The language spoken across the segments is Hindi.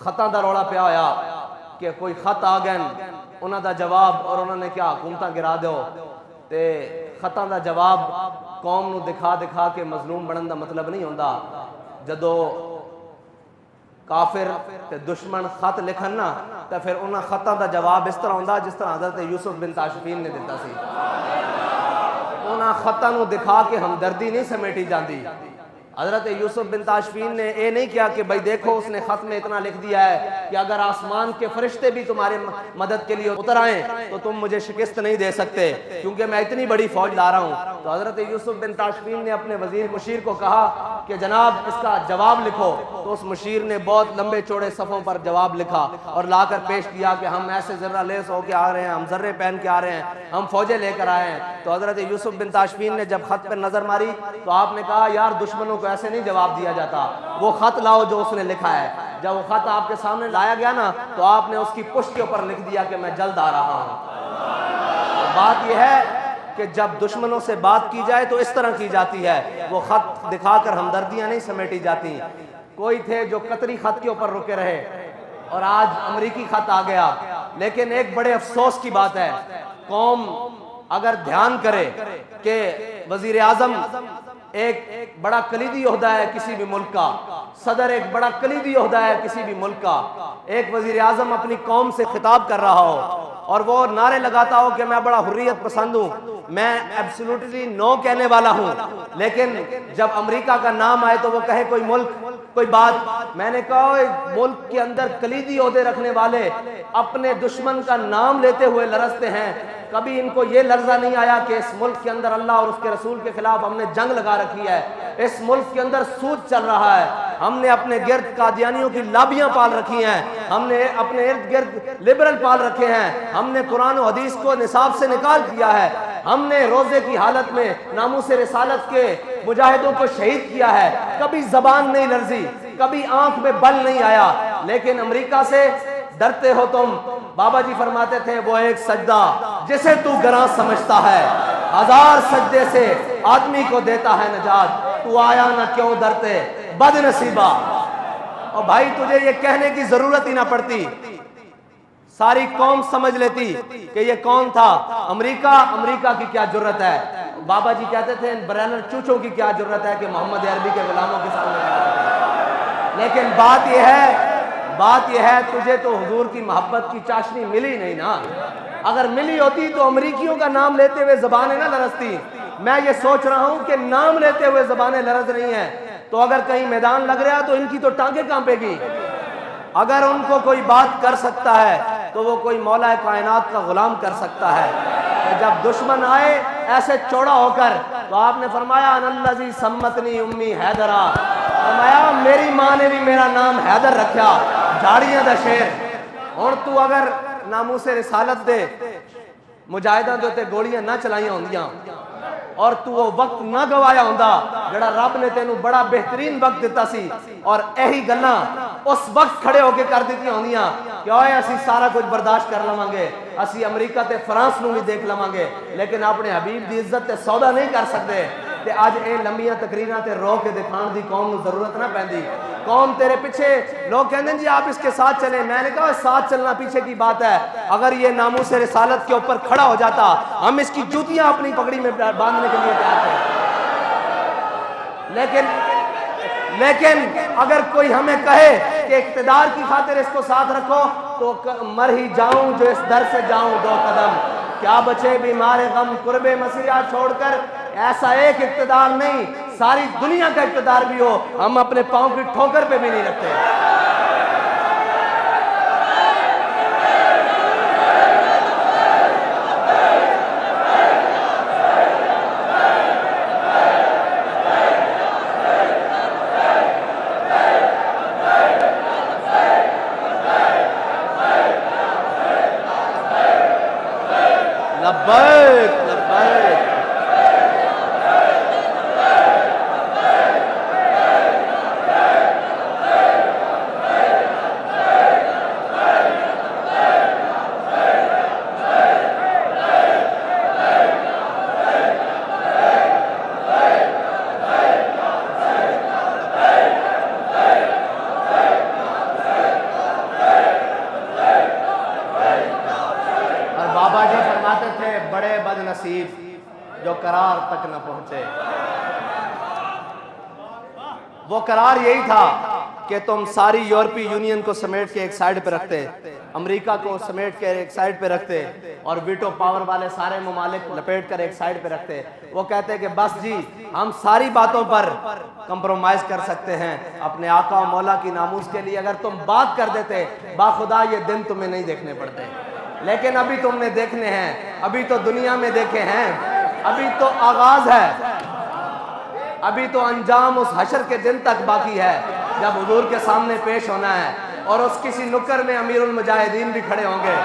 खतां दा रौला पिया होया कि कोई खत आ गए उन्हां दा जवाब और उन्होंने क्या हुकूमत गिरा दो ते खतां दा जवाब कौम नूं दिखा दिखा के मजलूम बनने का मतलब नहीं होंदा। जदों काफिर ते दुश्मन खत लिखन ना तो फिर उन्हां खतां दा जवाब इस तरह होंदा जिस तरह हज़रत यूसुफ बिन ताशफीन ने दिता सी। उन्हां खतां नूं दिखा के हमदर्दी नहीं समेटी जाती। हज़रत यूसुफ बिन ताशफीन ने यह नहीं किया कि भाई देखो उसने खत में इतना लिख दिया है कि अगर आसमान के फरिश्ते भी तुम्हारे मदद के लिए उतर आए तो तुम मुझे शिकस्त नहीं दे सकते क्योंकि मैं इतनी बड़ी फौज ला रहा हूँ। तो हज़रत यूसुफ बिन ताशफीन ने अपने वजीर मुशीर को कहा कि जनाब इसका जवाब लिखो। तो उस मुशीर ने बहुत लंबे चौड़े सफ़ों पर जवाब लिखा और लाकर पेश किया कि हम ऐसे ज़र्रा लेस होकर आ रहे हैं, हम जर्रे पहन के आ रहे हैं, हम फौजें लेकर आए हैं। तो हज़रत यूसुफ बिन ताशफीन ने जब खत पर नज़र मारी तो आपने कहा यार दुश्मनों को ऐसे नहीं जवाब दिया जाता, वो खत लाओ जो उसने लिखा है। जब वो खत आपके सामने लाया गया ना तो आपने उसकी पुष्ट के ऊपर लिख दिया कि मैं जल्द आ रहा हूँ। तो बात यह है कि जब दुश्मनों से बात की जाए तो इस तरह की जाती है, वो खत दिखाकर हमदर्दियां नहीं समेटी जाती। कोई थे जो कतरी खत के ऊपर रुके रहे और आज अमरीकी खत आ गया। लेकिन एक बड़े अफसोस की बात है, कौम अगर ध्यान करे कि वजीर आजम एक बड़ा कलीदी ओहदा है किसी भी मुल्क का, सदर एक बड़ा कलीदी ओहदा है किसी भी मुल्क का, एक वजीर आजम अपनी कौम से खिताब कर रहा हो और वो नारे लगाता हो कि मैं बड़ा हुर्रियत पसंद हूँ, मैं एब्सोल्युटली नो कहने वाला हूँ, लेकिन जब अमेरिका का नाम आए तो वो कहे कोई मुल्क कोई बात। मैंने कहा मुल्क के अंदर कलीदी ओहदे रखने वाले अपने दुश्मन का नाम लेते हुए लरजते हैं। कभी इनको ये लर्जा नहीं आया कि इस मुल्क के अंदर अल्लाह और उसके रसूल के खिलाफ हमने जंग लगा रखी है, इस मुल्क के अंदर सूद चल रहा है, हमने अपने गिर्द कादियानियों की लाबियां पाल रखी हैं, हमने अपने इर्द गिर्द लिबरल पाल रखे हैं, हमने कुरान और हदीस को निसाब से निकाल दिया है, हमने रोजे की हालत में नामूस रिसालत के मुजाहिदों को शहीद किया है। कभी जबान नहीं लर्जी, कभी आंख में बल नहीं आया। लेकिन अमेरिका से डरते हो तुम। बाबा जी फरमाते थे वो एक सजदा जिसे तू गरा समझता है, 1000 सजदे से आदमी को देता है नजात, तू आया ना क्यों डरते बदनसीबा। और भाई तुझे ये कहने की जरूरत ही ना पड़ती, सारी कौम समझ लेती कि ये कौन था। अमेरिका की क्या जरूरत है। बाबा जी कहते थे ब्रैनर चूचों की क्या जरूरत है कि मोहम्मद अरबी के गुलामों के सामने। लेकिन बात यह है तुझे तो हुजूर की मोहब्बत की चाशनी मिली नहीं ना। अगर मिली होती तो अमरीकियों का नाम लेते हुए जबानें ना लरजती। मैं ये सोच रहा हूं कि नाम लेते हुए जबानें लरज रही हैं, तो अगर कहीं मैदान लग रहा तो इनकी तो टांगे कांपेगी। अगर उनको कोई बात कर सकता है तो वो कोई मौला कायनात का गुलाम कर सकता है। तो जब दुश्मन आए ऐसे चौड़ा होकर, तो आपने फरमाया अनल्लज़ी सम्मतनी उम्मी हैदरा, फरमाया मेरी माँ ने भी मेरा नाम हैदर रखा, झाड़ियां दा शेर। और तू अगर नामूसे रिसालत दे मुजाहिदां दे उत्ते गोलियां ना चलाइयां होंदियां और तू वो वक्त ना गवाया होंदा जड़ा रब ने तेनू बड़ा बेहतरीन वक्त दिता सी, और यही गल्लां उस वक्त खड़े होके कर दी होंदियां कि ओए असी सारा कुछ बर्दाश्त कर लवांगे, असी अमरीका ते फ्रांस नू भी देख लवांगे, लेकिन अपने हबीब दी इज्जत ते सौदा नहीं कर सकते। ते अज ये लंबियां तकरीरां ते रो के दिखाने की कौम नू जरूरत ना पैंदी। कौम तेरे पीछे, लोग कहते हैं जी आप इसके साथ चले, मैंने कहा साथ चलना पीछे की बात है। अगर ये नामूस रिसालत के ऊपर खड़ा हो जाता, हम इसकी जूतियां अपनी पगड़ी में बांधने के लिए तैयार थे। लेकिन अगर कोई हमें कहे कि इख्तिदार की खातिर इसको साथ रखो, तो मर ही जाऊं जो इस दर से जाऊं 2 कदम, क्या बचे बीमार गम कुर्बे मसीहा छोड़कर। ऐसा एक इख्तिदार नहीं, सारी दुनिया का इख्तिदार भी हो, हम अपने पांव की ठोकर पे भी नहीं रखते। लब्बैक लब्बैक। बड़े बदनसीब जो करार तक न पहुंचे। वो करार यही था कि तुम सारी यूरोपीय यूनियन को समेट के एक साइड पे रखते, अमेरिका को समेट के एक साइड पे रखते और वीटो पावर वाले सारे ममालिक लपेट कर एक साइड पे रखते। वो कहते कि बस जी हम सारी बातों पर कंप्रोमाइज कर सकते हैं अपने आका और मौला की नामूस के लिए। अगर तुम बात कर देते बाखुदा ये दिन तुम्हें नहीं देखने पड़ते, लेकिन अभी तुमने देखने हैं, अभी तो दुनिया में देखे हैं, अभी तो आगाज है, अभी तो अंजाम उस हशर के दिन तक बाकी है जब हुजूर के सामने पेश होना है और उस किसी नुक्कर में अमीरुल मुजाहिदीन भी खड़े होंगे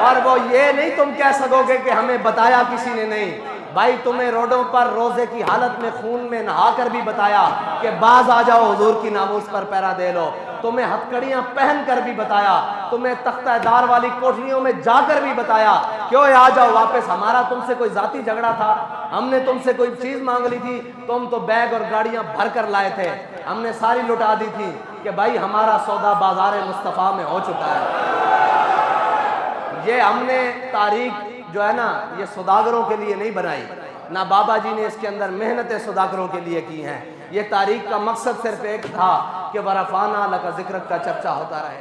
और वो ये नहीं तुम कह सकोगे कि हमें बताया किसी ने नहीं। भाई तुम्हें रोडों पर रोजे की हालत में खून में नहाकर भी बताया कि बाज आ जाओ हुजूर की नामूस पर पहरा दे लो। तुम्हें हथकड़ियां पहन कर भी बताया, तुम्हें तख्तादार वाली कोठरियों में जाकर भी बताया क्यों आ जाओ वापस। हमारा तुमसे कोई जाती झगड़ा था, हमने तुमसे कोई चीज मांग ली थी, तुम तो बैग और गाड़ियां भर कर लाए थे, हमने सारी लुटा दी थी कि भाई हमारा सौदा बाजार मुस्तफा में हो चुका है। ये हमने तारीख जो है ना ये सौदागरों के लिए नहीं बनाई, ना बाबा जी ने इसके अंदर मेहनतें सौदागरों के लिए की हैं। ये तारीख का मकसद सिर्फ एक था कि वरफाना लका जिक्र का चर्चा होता रहे।